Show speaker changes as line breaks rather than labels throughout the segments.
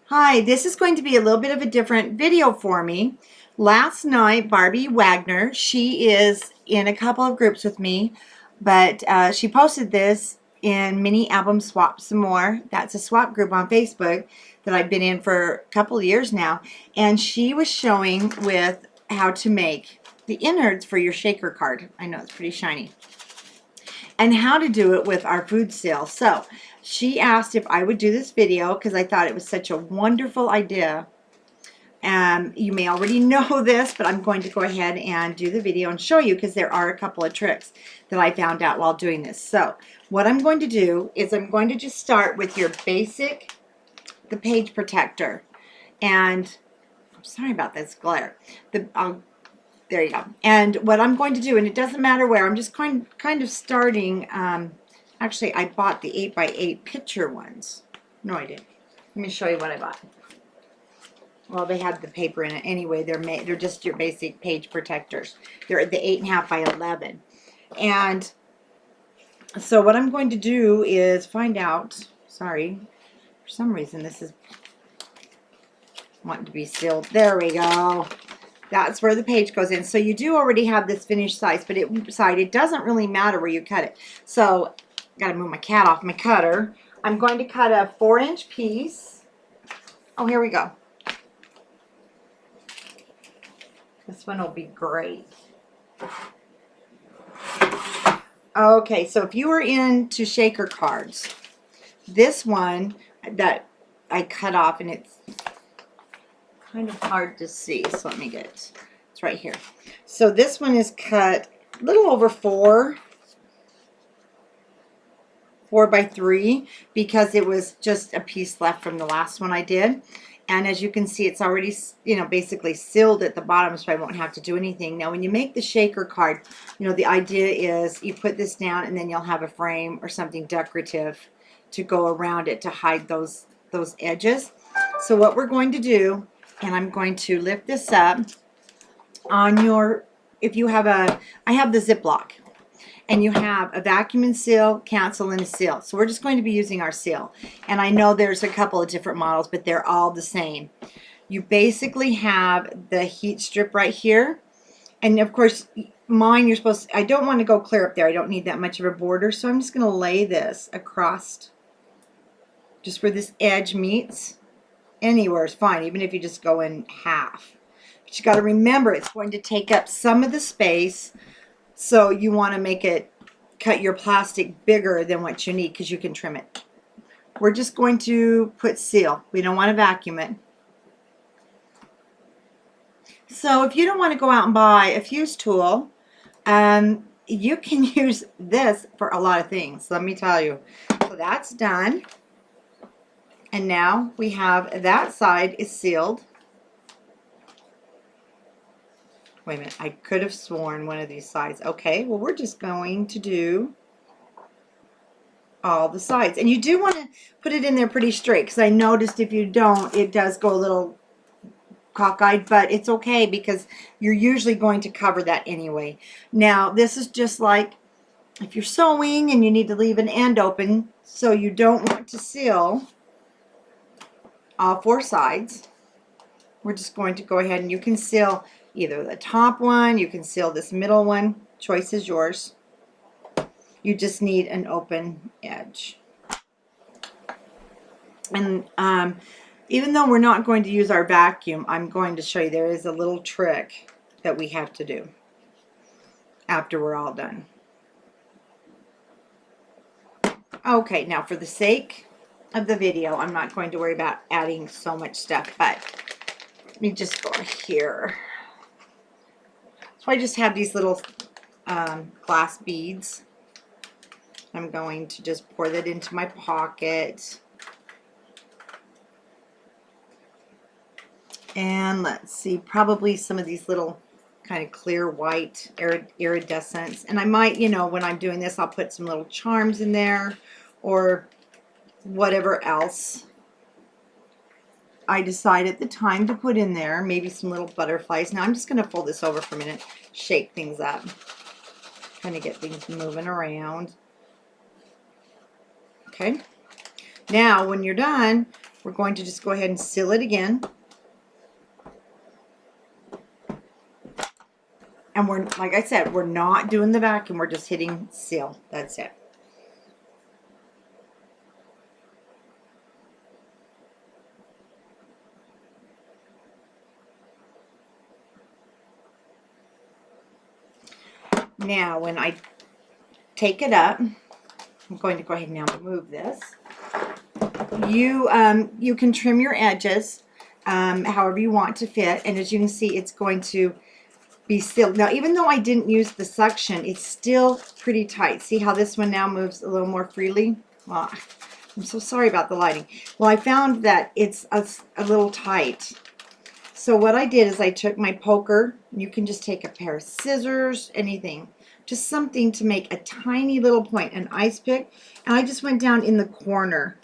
Hi, this is going to be a little bit of a different video for me. Last night, Barbi Wagner, she is in a couple of groups with me, but she posted this in Mini Album Swap Some More. That's a swap group on Facebook that I've been in for a couple of years now. And she was showing with how to make the innards for your shaker card. I know it's pretty shiny. And how to do it with our food seal. So she asked if I would do this video because I thought it was such a wonderful idea. You may already know this, but I'm going to go ahead and do the video and show you because there are a couple of tricks that I found out while doing this. So what I'm going to do is I'm going to just start with your basic, the page protector. And I'm sorry about this glare. There you go. And what I'm going to do, and it doesn't matter where, I'm just kind of starting, actually I bought the 8x8 picture ones. No, I didn't. Let me show you what I bought. Well, they had the paper in it anyway. They're just your basic page protectors. They're the 8.5 by 11. And so what I'm going to do is find out, sorry, for some reason this is wanting to be sealed. There we go. That's where the page goes in. So you do already have this finished size, but it doesn't really matter where you cut it. So got to move my cat off my cutter. I'm going to cut a 4-inch piece. Oh, here we go. This one will be great. Okay, so if you were into shaker cards, this one that I cut off, and it's kind of hard to see, so let me get it. It's right here. So this one is cut a little over 4 by 3 because it was just a piece left from the last one I did. And as you can see, it's already, basically sealed at the bottom, so I won't have to do anything. Now, when you make the shaker card, the idea is you put this down and then you'll have a frame or something decorative to go around it to hide those edges. So what we're going to do, and I'm going to lift this up on your, if you have I have the Ziploc, and you have a vacuum and seal, cancel, and a seal. So we're just going to be using our seal. And I know there's a couple of different models, but they're all the same. You basically have the heat strip right here. And of course, mine, you're supposed to, I don't want to go clear up there. I don't need that much of a border. So I'm just going to lay this across just where this edge meets. Anywhere is fine, even if you just go in half. But you got to remember, it's going to take up some of the space. So you want to make it, cut your plastic bigger than what you need because you can trim it. We're just going to put seal. We don't want to vacuum it. So if you don't want to go out and buy a fuse tool, you can use this for a lot of things, let me tell you. So that's done. And now we have that side is sealed. Wait a minute, I could have sworn one of these sides. Okay, well, we're just going to do all the sides. And you do want to put it in there pretty straight because I noticed if you don't, it does go a little cockeyed, but it's okay because you're usually going to cover that anyway. Now, this is just like if you're sewing and you need to leave an end open, so you don't want to seal all 4 sides. We're just going to go ahead and you can seal either the top one, you can seal this middle one, choice is yours. You just need an open edge. And even though we're not going to use our vacuum, I'm going to show you there is a little trick that we have to do after we're all done. Okay, now for the sake of the video, I'm not going to worry about adding so much stuff, but let me just go here. So I just have these little glass beads. I'm going to just pour that into my pocket. And let's see, probably some of these little kind of clear white iridescents. And I might, when I'm doing this, I'll put some little charms in there or whatever else I decide at the time to put in there. Maybe some little butterflies. Now I'm just going to fold this over for a minute, shake things up, kind of get things moving around. Okay. Now, when you're done, we're going to just go ahead and seal it again. And we're, like I said, we're not doing the vacuum. We're just hitting seal. That's it. Now, when I take it up, I'm going to go ahead and now remove this. You can trim your edges however you want to fit. And as you can see, it's going to be sealed. Now, even though I didn't use the suction, it's still pretty tight. See how this one now moves a little more freely? Well, I'm so sorry about the lighting. Well, I found that it's a little tight. So what I did is I took my poker. You can just take a pair of scissors, anything. Just something to make a tiny little point, an ice pick. And I just went down in the corner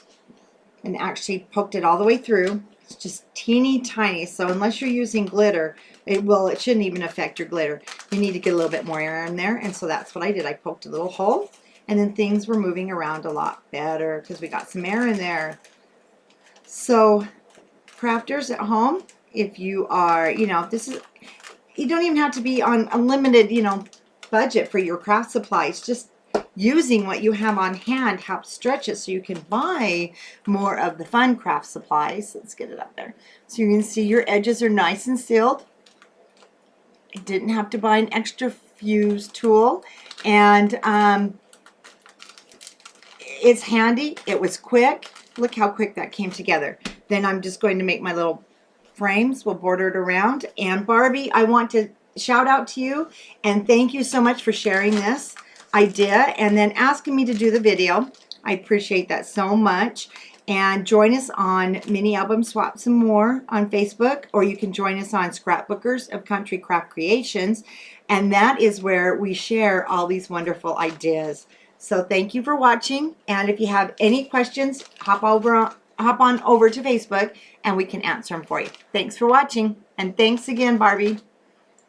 and actually poked it all the way through. It's just teeny tiny. So unless you're using glitter, it shouldn't even affect your glitter. You need to get a little bit more air in there. And so that's what I did. I poked a little hole, and then things were moving around a lot better because we got some air in there. So crafters at home, if you are, you know, you don't even have to be on unlimited, you know, budget for your craft supplies. Just using what you have on hand helps stretch it so you can buy more of the fun craft supplies. Let's get it up there. So you can see your edges are nice and sealed. I didn't have to buy an extra fuse tool, and it's handy. It was quick. Look how quick that came together. Then I'm just going to make my little frames. We'll border it around. And Barbie, I want to shout out to you and thank you so much for sharing this idea and then asking me to do the video. I appreciate that so much. And join us on Mini Album Swap Some More on Facebook, or you can join us on Scrapbookers of Country Craft Creations, and that is where we share all these wonderful ideas. So thank you for watching, and if you have any questions, hop on over to Facebook and we can answer them for you. Thanks for watching, and thanks again, Barbie.